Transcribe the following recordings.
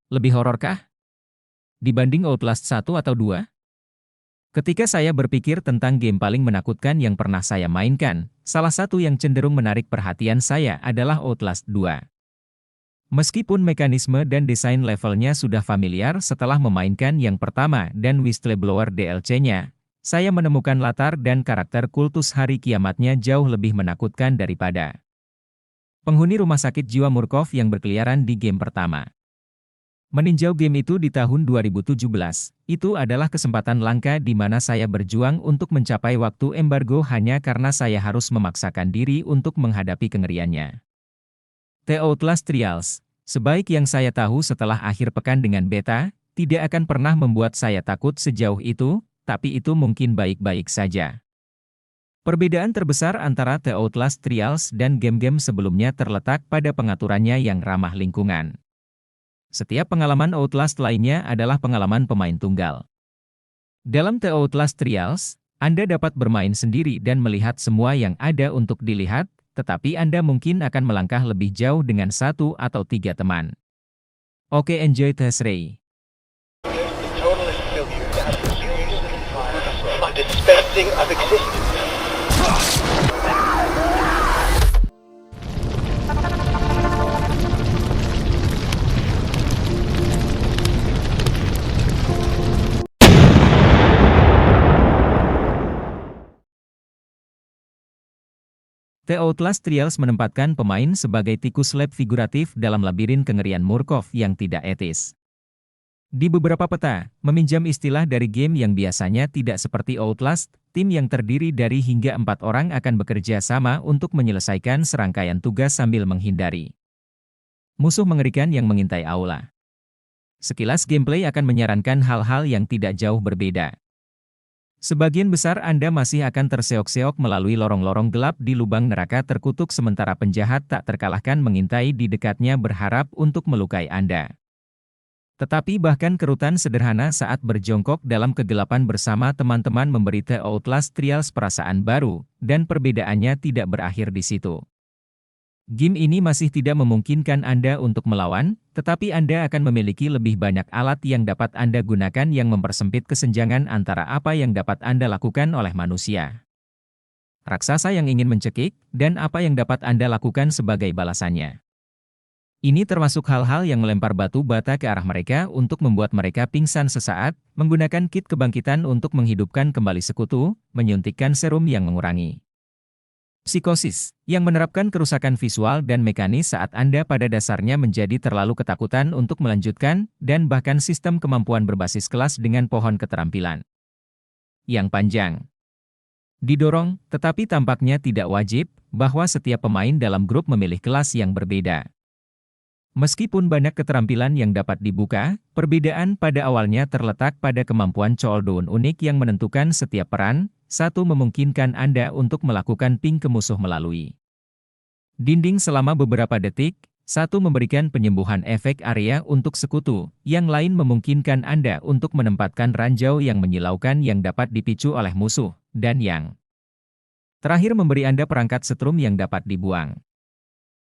Lebih hororkah dibanding Outlast 1 atau 2? Ketika saya berpikir tentang game paling menakutkan yang pernah saya mainkan, salah satu yang cenderung menarik perhatian saya adalah Outlast 2. Meskipun mekanisme dan desain levelnya sudah familiar setelah memainkan yang pertama dan Whistleblower DLC-nya, saya menemukan latar dan karakter kultus hari kiamatnya jauh lebih menakutkan daripada penghuni rumah sakit jiwa Murkoff yang berkeliaran di game pertama. Meninjau game itu di tahun 2017, itu adalah kesempatan langka di mana saya berjuang untuk mencapai waktu embargo hanya karena saya harus memaksakan diri untuk menghadapi kengeriannya. The Outlast Trials, sebaik yang saya tahu setelah akhir pekan dengan beta, tidak akan pernah membuat saya takut sejauh itu, tapi itu mungkin baik-baik saja. Perbedaan terbesar antara The Outlast Trials dan game-game sebelumnya terletak pada pengaturannya yang ramah lingkungan. Setiap pengalaman Outlast lainnya adalah pengalaman pemain tunggal. Dalam The Outlast Trials, Anda dapat bermain sendiri dan melihat semua yang ada untuk dilihat, tetapi Anda mungkin akan melangkah lebih jauh dengan 1 atau 3 teman. Oke, enjoy the Ray. The Outlast Trials menempatkan pemain sebagai tikus lab figuratif dalam labirin kengerian Murkoff yang tidak etis. Di beberapa peta, meminjam istilah dari game yang biasanya tidak seperti Outlast, tim yang terdiri dari hingga 4 orang akan bekerja sama untuk menyelesaikan serangkaian tugas sambil menghindari musuh mengerikan yang mengintai aula. Sekilas gameplay akan menyarankan hal-hal yang tidak jauh berbeda. Sebagian besar Anda masih akan terseok-seok melalui lorong-lorong gelap di lubang neraka terkutuk sementara penjahat tak terkalahkan mengintai di dekatnya berharap untuk melukai Anda. Tetapi bahkan kerutan sederhana saat berjongkok dalam kegelapan bersama teman-teman memberi The Outlast Trials perasaan baru, dan perbedaannya tidak berakhir di situ. Game ini masih tidak memungkinkan Anda untuk melawan, tetapi Anda akan memiliki lebih banyak alat yang dapat Anda gunakan yang mempersempit kesenjangan antara apa yang dapat Anda lakukan oleh manusia raksasa yang ingin mencekik, dan apa yang dapat Anda lakukan sebagai balasannya. Ini termasuk hal-hal yang melempar batu bata ke arah mereka untuk membuat mereka pingsan sesaat, menggunakan kit kebangkitan untuk menghidupkan kembali sekutu, menyuntikkan serum yang mengurangi psikosis, yang menerapkan kerusakan visual dan mekanis saat Anda pada dasarnya menjadi terlalu ketakutan untuk melanjutkan, dan bahkan sistem kemampuan berbasis kelas dengan pohon keterampilan yang panjang. Didorong, tetapi tampaknya tidak wajib, bahwa setiap pemain dalam grup memilih kelas yang berbeda. Meskipun banyak keterampilan yang dapat dibuka, perbedaan pada awalnya terletak pada kemampuan cooldown unik yang menentukan setiap peran. Satu memungkinkan Anda untuk melakukan ping ke musuh melalui dinding selama beberapa detik, satu memberikan penyembuhan efek area untuk sekutu, yang lain memungkinkan Anda untuk menempatkan ranjau yang menyilaukan yang dapat dipicu oleh musuh, dan yang terakhir memberi Anda perangkat setrum yang dapat dibuang.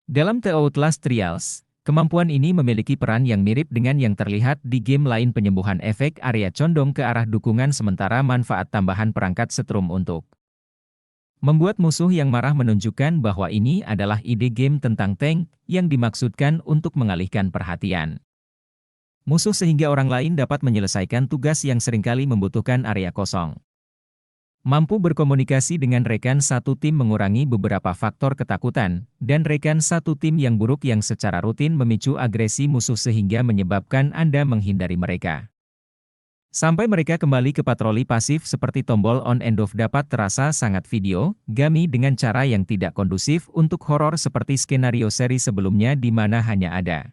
Dalam The Outlast Trials, kemampuan ini memiliki peran yang mirip dengan yang terlihat di game lain. Penyembuhan efek area condong ke arah dukungan sementara manfaat tambahan perangkat setrum untuk membuat musuh yang marah menunjukkan bahwa ini adalah ide game tentang tank yang dimaksudkan untuk mengalihkan perhatian musuh sehingga orang lain dapat menyelesaikan tugas yang seringkali membutuhkan area kosong. Mampu berkomunikasi dengan rekan satu tim mengurangi beberapa faktor ketakutan, dan rekan satu tim yang buruk yang secara rutin memicu agresi musuh sehingga menyebabkan Anda menghindari mereka. Sampai mereka kembali ke patroli pasif seperti tombol on and off dapat terasa sangat video game dengan cara yang tidak kondusif untuk horor seperti skenario seri sebelumnya di mana hanya ada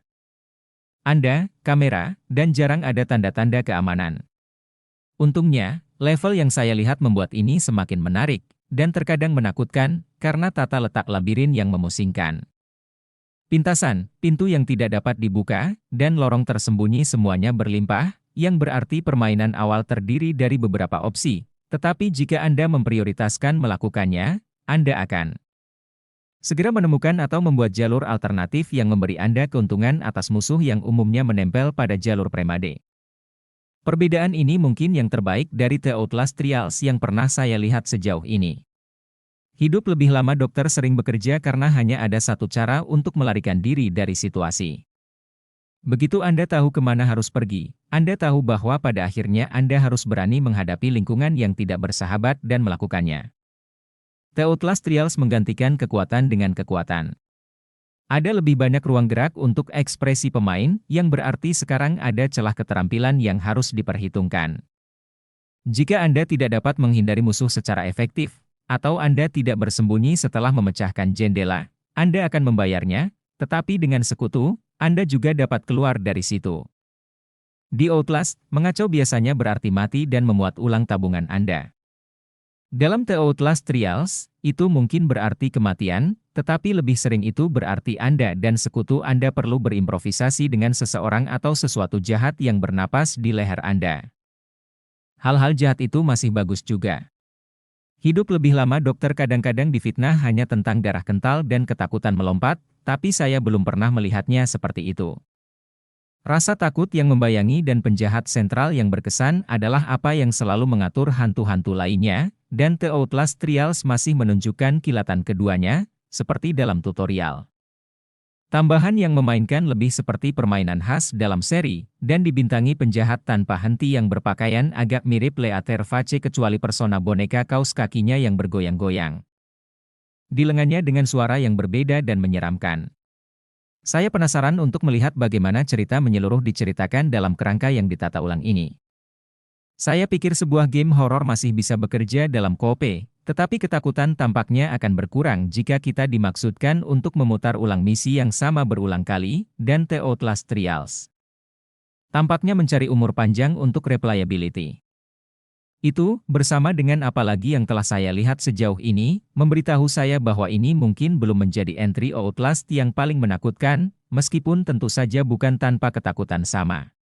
Anda, kamera, dan jarang ada tanda-tanda keamanan. Untungnya, level yang saya lihat membuat ini semakin menarik, dan terkadang menakutkan, karena tata letak labirin yang memusingkan. Pintasan, pintu yang tidak dapat dibuka, dan lorong tersembunyi semuanya berlimpah, yang berarti permainan awal terdiri dari beberapa opsi, tetapi jika Anda memprioritaskan melakukannya, Anda akan Segera menemukan atau membuat jalur alternatif yang memberi Anda keuntungan atas musuh yang umumnya menempel pada jalur premade. Perbedaan ini mungkin yang terbaik dari The Outlast Trials yang pernah saya lihat sejauh ini. Hidup lebih lama dokter sering bekerja karena hanya ada satu cara untuk melarikan diri dari situasi. Begitu Anda tahu kemana harus pergi, Anda tahu bahwa pada akhirnya Anda harus berani menghadapi lingkungan yang tidak bersahabat dan melakukannya. The Outlast Trials menggantikan kekuatan dengan kekuatan. Ada lebih banyak ruang gerak untuk ekspresi pemain, yang berarti sekarang ada celah keterampilan yang harus diperhitungkan. Jika Anda tidak dapat menghindari musuh secara efektif, atau Anda tidak bersembunyi setelah memecahkan jendela, Anda akan membayarnya, tetapi dengan sekutu, Anda juga dapat keluar dari situ. Di Outlast, mengacau biasanya berarti mati dan memuat ulang tabungan Anda. Dalam The Outlast Trials, itu mungkin berarti kematian, tetapi lebih sering itu berarti Anda dan sekutu Anda perlu berimprovisasi dengan seseorang atau sesuatu jahat yang bernapas di leher Anda. Hal-hal jahat itu masih bagus juga. Hidup lebih lama dokter kadang-kadang difitnah hanya tentang darah kental dan ketakutan melompat, tapi saya belum pernah melihatnya seperti itu. Rasa takut yang membayangi dan penjahat sentral yang berkesan adalah apa yang selalu mengatur hantu-hantu lainnya, dan The Outlast Trials masih menunjukkan kilatan keduanya, seperti dalam tutorial. Tambahan yang memainkan lebih seperti permainan khas dalam seri, dan dibintangi penjahat tanpa henti yang berpakaian agak mirip Leatherface kecuali persona boneka kaos kakinya yang bergoyang-goyang. Di lengannya dengan suara yang berbeda dan menyeramkan. Saya penasaran untuk melihat bagaimana cerita menyeluruh diceritakan dalam kerangka yang ditata ulang ini. Saya pikir sebuah game horor masih bisa bekerja dalam co-op, tetapi ketakutan tampaknya akan berkurang jika kita dimaksudkan untuk memutar ulang misi yang sama berulang kali, dan The Outlast Trials tampaknya mencari umur panjang untuk replayability. Itu, bersama dengan apa lagi yang telah saya lihat sejauh ini, memberitahu saya bahwa ini mungkin belum menjadi entry Outlast yang paling menakutkan, meskipun tentu saja bukan tanpa ketakutan sama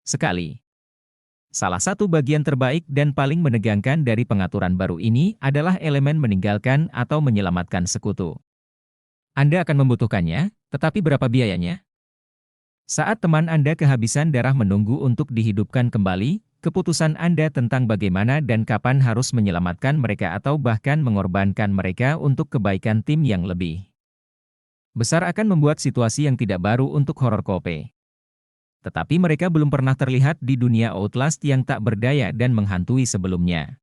sekali. Salah satu bagian terbaik dan paling menegangkan dari pengaturan baru ini adalah elemen meninggalkan atau menyelamatkan sekutu. Anda akan membutuhkannya, tetapi berapa biayanya? Saat teman Anda kehabisan darah menunggu untuk dihidupkan kembali, keputusan Anda tentang bagaimana dan kapan harus menyelamatkan mereka atau bahkan mengorbankan mereka untuk kebaikan tim yang lebih besar akan membuat situasi yang tidak baru untuk horor co-op. Tetapi mereka belum pernah terlihat di dunia Outlast yang tak berdaya dan menghantui sebelumnya.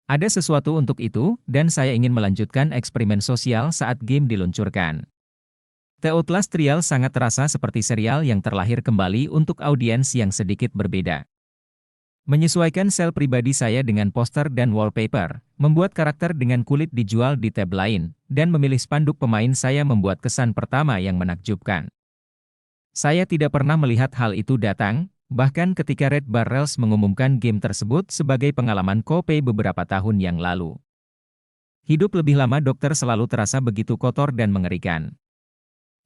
Ada sesuatu untuk itu, dan saya ingin melanjutkan eksperimen sosial saat game diluncurkan. The Outlast Trials sangat terasa seperti serial yang terlahir kembali untuk audiens yang sedikit berbeda. Menyesuaikan sel pribadi saya dengan poster dan wallpaper, membuat karakter dengan kulit dijual di tab lain, dan memilih spanduk pemain saya membuat kesan pertama yang menakjubkan. Saya tidak pernah melihat hal itu datang, bahkan ketika Red Barrels mengumumkan game tersebut sebagai pengalaman co-op beberapa tahun yang lalu. Hidup lebih lama dokter selalu terasa begitu kotor dan mengerikan.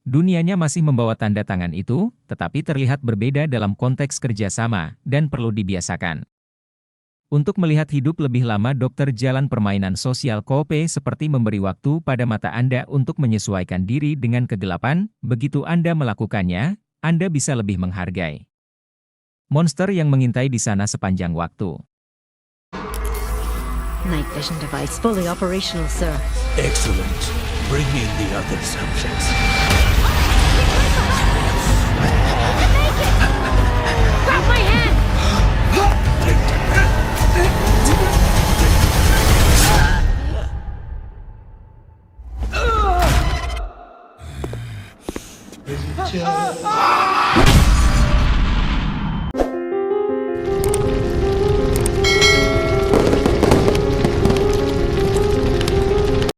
Dunianya masih membawa tanda tangan itu, tetapi terlihat berbeda dalam konteks kerjasama, dan perlu dibiasakan. Untuk melihat hidup lebih lama dokter jalan permainan sosial co-op seperti memberi waktu pada mata Anda untuk menyesuaikan diri dengan kegelapan, begitu Anda melakukannya, Anda bisa lebih menghargai monster yang mengintai di sana sepanjang waktu. Night vision device fully operational, sir. Excellent. Bring in the other subjects. Grab my hand! Just